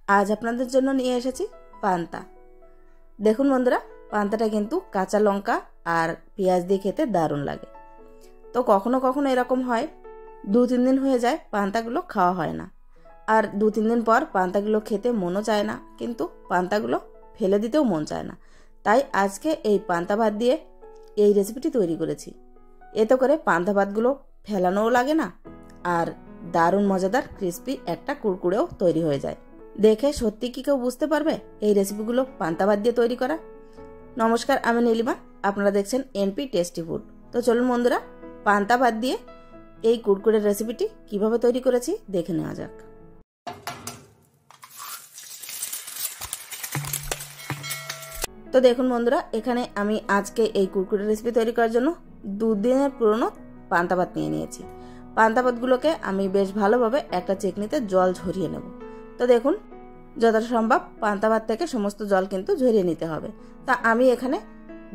আজ আপনাদের জন্য নিয়ে এসেছি পান্তা। দেখুন বন্ধুরা, পান্তাটা কিন্তু কাঁচা লঙ্কা আর পেঁয়াজ দিয়ে খেতে দারুণ লাগে। তো কখনো কখনো এরকম হয় 2-3 দিন হয়ে যায় পান্তাগুলো খাওয়া হয় না, আর 2-3 দিন পর পান্তাগুলো খেতে মনও চায় না, কিন্তু পান্তাগুলো ফেলে দিতেও মন চায় না। তাই আজকে এই পান্তা ভাত দিয়ে এই রেসিপিটি তৈরি করেছি। এতে করে পান্তা ভাতগুলো ফেলানোও লাগে না, আর দারুণ মজাদার ক্রিস্পি একটা কুড়কুড়েও তৈরি হয়ে যায়। দেখে সত্যি কি কেউ বুঝতে পারবে এই রেসিপিগুলো পান্তা ভাত দিয়ে তৈরি করা? নমস্কার, আমি নীলিমা, আপনারা দেখছেন এনপি টেস্টি ফুড। তো চলুন বন্ধুরা, পান্তা ভাত দিয়ে এই কুড়কুড়ের রেসিপিটি কিভাবে তৈরি করেছি দেখে নেওয়া যাক। তো দেখুন বন্ধুরা, এখানে আমি আজকে এই কুড়কুড়ের রেসিপি তৈরি করার জন্য 2 দিনের পুরনো পান্তা ভাত নিয়ে নিয়েছি। পান্তা ভাতগুলোকে আমি বেশ ভালোভাবে একটা চেকনিতে জল ঝরিয়ে নেব। তো দেখুন, যতটা সম্ভব পান্তা ভাত থেকে সমস্ত জল কিন্তু ঝরিয়ে নিতে হবে। তা আমি এখানে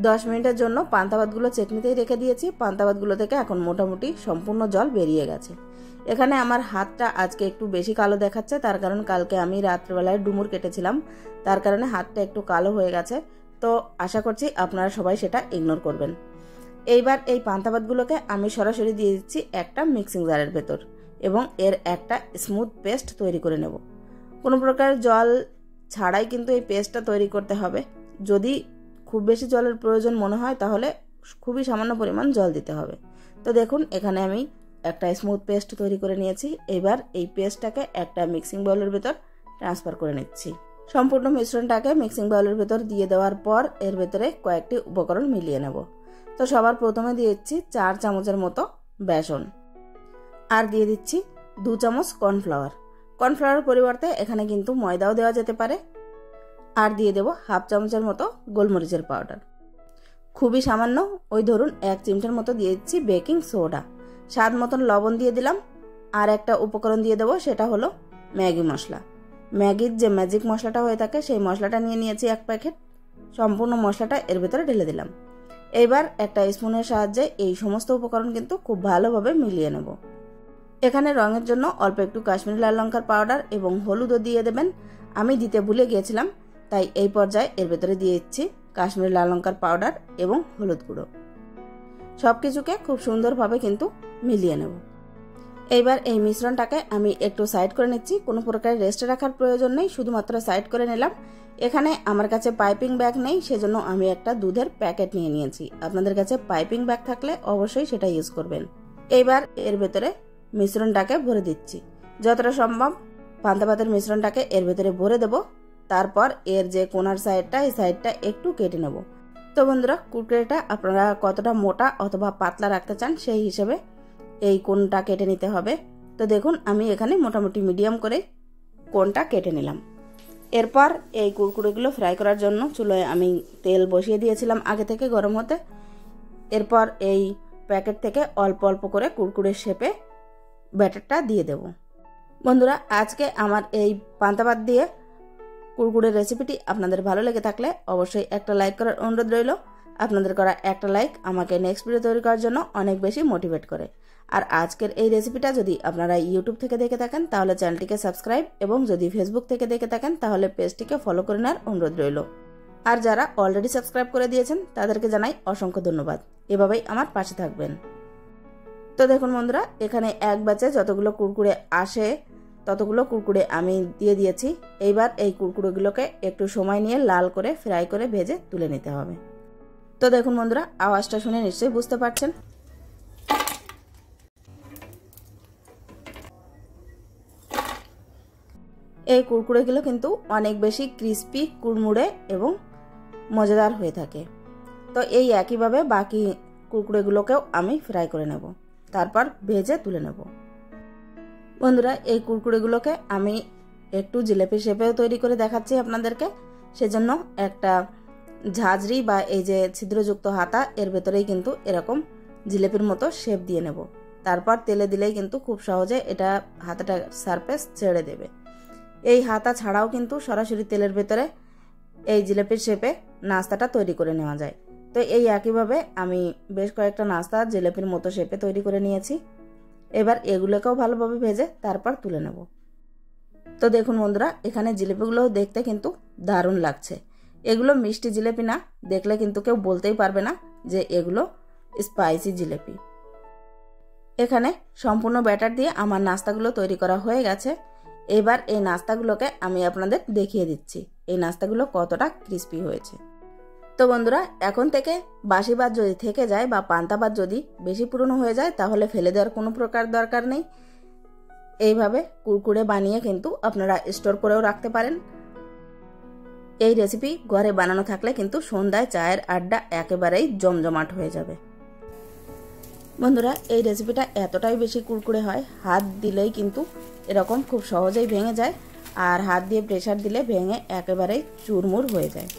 10 মিনিটের জন্য পান্তা ভাতগুলো চেকনিতেই রেখে দিয়েছি। পান্তা ভাতগুলো থেকে এখন মোটামুটি সম্পূর্ণ জল বেরিয়ে গেছে। এখানে আমার হাতটা আজকে একটু বেশি কালো দেখাচ্ছে, তার কারণ কালকে আমি রাত্রেবেলায় ডুমুর কেটেছিলাম, তার কারণে হাতটা একটু কালো হয়ে গেছে। তো আশা করছি আপনারা সবাই সেটা ইগনোর করবেন। এইবার এই পান্তা ভাতগুলোকে আমি সরাসরি দিয়ে দিচ্ছি একটা মিক্সিং জারের ভেতর, এবং এর একটা স্মুথ পেস্ট তৈরি করে নেব। কোনো প্রকার জল ছাড়াই কিন্তু এই পেস্টটা তৈরি করতে হবে। যদি খুব বেশি জলের প্রয়োজন মনে হয় তাহলে খুবই সামান্য পরিমাণ জল দিতে হবে। তো দেখুন, এখানে আমি একটা স্মুথ পেস্ট তৈরি করে নিয়েছি। এবার এই পেস্টটাকে একটা মিক্সিং বাউলের ভেতর ট্রান্সফার করে নিচ্ছি। সম্পূর্ণ মিশ্রণটাকে মিক্সিং বাউলের ভেতর দিয়ে দেওয়ার পর এর ভেতরে কয়েকটি উপকরণ মিলিয়ে নেব। তো সবার প্রথমে দিয়ে দিচ্ছি 4 চামচের মতো বেসন, আর দিয়ে দিচ্ছি 2 চামচ কর্নফ্লাওয়ার। কর্নফ্লাওয়ারের পরিবর্তে এখানে কিন্তু ময়দাও দেওয়া যেতে পারে। আর দিয়ে দেব 1/2 চামচের মতো গোলমরিচের পাউডার। খুবই সামান্য, ওই ধরুন 1 চিমটার মতো দিয়ে দিচ্ছি বেকিং সোডা। স্বাদ মতন লবণ দিয়ে দিলাম। আর একটা উপকরণ দিয়ে দেবো, সেটা হলো ম্যাগি মশলা। ম্যাগির যে ম্যাজিক মশলাটা হয়ে থাকে সেই মশলাটা নিয়ে নিয়েছি 1 প্যাকেট। সম্পূর্ণ মশলাটা এর ভেতরে ঢেলে দিলাম। এইবার একটা স্পুনের সাহায্যে এই সমস্ত উপকরণ কিন্তু খুব ভালোভাবে মিলিয়ে নেব। এখানে রঙের জন্য অল্প একটু কাশ্মীরি লাল লঙ্কার পাউডার এবং হলুদও দিয়ে দেবেন। আমি দিতে ভুলে গিয়েছিলাম, তাই এই পর্যায়ে এর ভেতরে দিয়ে দিচ্ছি কাশ্মীরি লাল লঙ্কার পাউডার এবং হলুদ গুঁড়ো। সবকিছুকে খুব সুন্দরভাবে কিন্তু মিলিয়ে নেব। এইবার এই মিশ্রণটাকে আমি একটু সাইড করে নিচ্ছি। কোনো প্রকার রেস্টে রাখার প্রয়োজন নেই, শুধুমাত্র সাইড করে নিলাম। এখানে আমার কাছে পাইপিং ব্যাগ নেই, সেজন্য আমি একটা দুধের প্যাকেট নিয়ে নিয়েছি। আপনাদের কাছে পাইপিং ব্যাগ থাকলে অবশ্যই সেটা ইউজ করবেন। এইবার এর ভেতরে মিশ্রণটাকে ভরে দিচ্ছি। যতটা সম্ভব পান্তা ভাতের মিশ্রণটাকে এর ভেতরে ভরে দেব। তারপর এর যে কোনার সাইডটা, এই সাইডটা একটু কেটে নেব। তো বন্ধুরা, কুড়কুড়েটা আপনারা কতটা মোটা অথবা পাতলা রাখতে চান সেই হিসেবে এই কোণটা কেটে নিতে হবে। তো দেখুন, আমি এখানে মোটামুটি মিডিয়াম করে কোণটা কেটে নিলাম। এরপর এই কুড়কুড়েগুলো ফ্রাই করার জন্য চুলোয় আমি তেল বসিয়ে দিয়েছিলাম আগে থেকে গরম হতে। এরপর এই প্যাকেট থেকে অল্প অল্প করে কুড়কুড়ের শেপে ব্যাটারটা দিয়ে দেব। বন্ধুরা, আজকে আমার এই পান্তা ভাত দিয়ে কুড়কুড়ের রেসিপিটি আপনাদের ভালো লেগে থাকলে অবশ্যই একটা লাইক করার অনুরোধ রইল। আপনাদের করা একটা লাইক আমাকে নেক্সট ভিডিও তৈরি করার জন্য অনেক বেশি মোটিভেট করে। আর আজকের এই রেসিপিটা যদি আপনারা ইউটিউব থেকে দেখে থাকেন তাহলে চ্যানেলটিকে সাবস্ক্রাইব, এবং যদি ফেসবুক থেকে দেখে থাকেন তাহলে পেজটিকে ফলো করে নেওয়ার অনুরোধ রইল। আর যারা অলরেডি সাবস্ক্রাইব করে দিয়েছেন তাদেরকে জানাই অসংখ্য ধন্যবাদ। এভাবেই আমার পাশে থাকবেন। তো দেখুন বন্ধুরা, এখানে এক ব্যাচে যতগুলো কুড়কুড়ে আসে ততগুলো কুড়কুড়ে আমি দিয়ে দিয়েছি। এইবার এই কুড়কুড়েগুলোকে একটু সময় নিয়ে লাল করে ফ্রাই করে ভেজে তুলে নিতে হবে। তো দেখুন বন্ধুরা, আওয়াজটা শুনে নিশ্চয়ই বুঝতে পারছেন। এই কুড়কুড়েগুলো কিন্তু অনেক বেশি ক্রিস্পি, কুড়মুড়ে এবং মজাদার হয়ে থাকে। তো এই একইভাবে বাকি কুড়কুড়েগুলোকেও আমি ফ্রাই করে নেব, তারপর ভেজে তুলে নেব। বন্ধুরা, এই কুড়কুড়েগুলোকে আমি একটু জিলেপি শেপেও তৈরি করে দেখাচ্ছি আপনাদেরকে। সেজন্য একটা ঝাঁঝরি বা এই যে ছিদ্রযুক্ত হাতা, এর ভেতরেই কিন্তু এরকম জিলেপির মতো শেপ দিয়ে নেব। তারপর তেলে দিলেই কিন্তু খুব সহজে এটা হাতাটা সারফেস ছেড়ে দেবে। এই হাতা ছাড়াও কিন্তু সরাসরি তেলের ভেতরে এই জিলেপির শেপে নাস্তাটা তৈরি করে নেওয়া যায়। তো এই একইভাবে আমি বেশ কয়েকটা নাস্তা জিলেপির মতো শেপে তৈরি করে নিয়েছি। এবার এগুলোকেও ভালোভাবে ভেজে তারপর তুলে নেব। তো দেখুন বন্ধুরা, এখানে জিলিপিগুলো দেখতে কিন্তু দারুণ লাগছে। এগুলো মিষ্টি জিলিপি না, দেখলে কিন্তু কেউ বলতেই পারবে না যে এগুলো স্পাইসি জিলিপি। এখানে সম্পূর্ণ ব্যাটার দিয়ে আমার নাস্তাগুলো তৈরি করা হয়ে গেছে। এবার এই নাস্তাগুলোকে আমি আপনাদের দেখিয়ে দিচ্ছি এই নাস্তাগুলো কতটা ক্রিস্পি হয়েছে। তো বন্ধুরা, এখন থেকে বাসি ভাত যদি থেকে যায় বা পান্তা ভাত যদি বেশি পুরনো হয়ে যায় তাহলে ফেলে দেওয়ার কোনো প্রকার দরকার নেই। এইভাবে কুরকুরে বানিয়ে কিন্তু আপনারা স্টোর করেও রাখতে পারেন। এই রেসিপি ঘরে বানানো থাকলে কিন্তু সন্ধ্যায় চায়ের আড্ডা একেবারেই জমজমাট হয়ে যাবে। বন্ধুরা, এই রেসিপিটা এতটাই বেশি কুরকুরে হয়, হাত দিলেই কিন্তু এরকম খুব সহজেই ভেঙে যায়, আর হাত দিয়ে প্রেসার দিলে ভেঙে একেবারেই চুরমুর হয়ে যায়।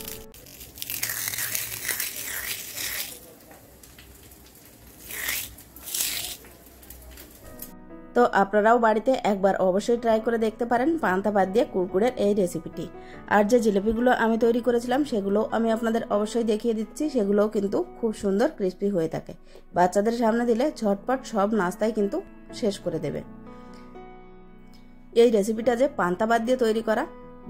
তো আপনারাও বাড়িতে একবার অবশ্যই ট্রাই করে দেখতে পারেন পান্তা ভাত দিয়ে কুরকুরের এই রেসিপিটি। আর যে জিলিপিগুলো আমি তৈরি করেছিলাম সেগুলো আমি আপনাদের অবশ্যই দেখিয়ে দিচ্ছি, সেগুলোও কিন্তু খুব সুন্দর ক্রিস্পি হয়ে থাকে। বাচ্চাদের সামনে দিলে ঝটপট সব নাস্তাই কিন্তু শেষ করে দেবে। এই রেসিপিটা যে পান্তা ভাত দিয়ে তৈরি করা,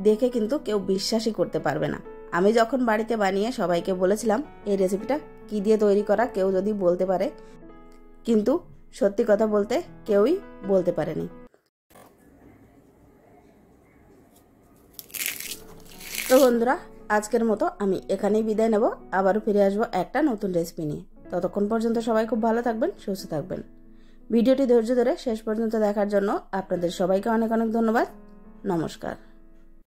দেখে কিন্তু কেউ বিশ্বাসই করতে পারবে না। আমি যখন বাড়িতে বানিয়ে সবাইকে বলেছিলাম এই রেসিপিটা কি দিয়ে তৈরি করা, কেউ যদি বলতে পারে, কিন্তু সত্যি কথা বলতে কেউই বলতে পারেনি। তো বন্ধুরা, আজকের মতো আমি এখানেই বিদায় নেব। আবারও ফিরে আসবো একটা নতুন রেসিপি নিয়ে। ততক্ষণ পর্যন্ত সবাই খুব ভালো থাকবেন, সুস্থ থাকবেন। ভিডিওটি ধৈর্য ধরে শেষ পর্যন্ত দেখার জন্য আপনাদের সবাইকে অনেক অনেক ধন্যবাদ। নমস্কার।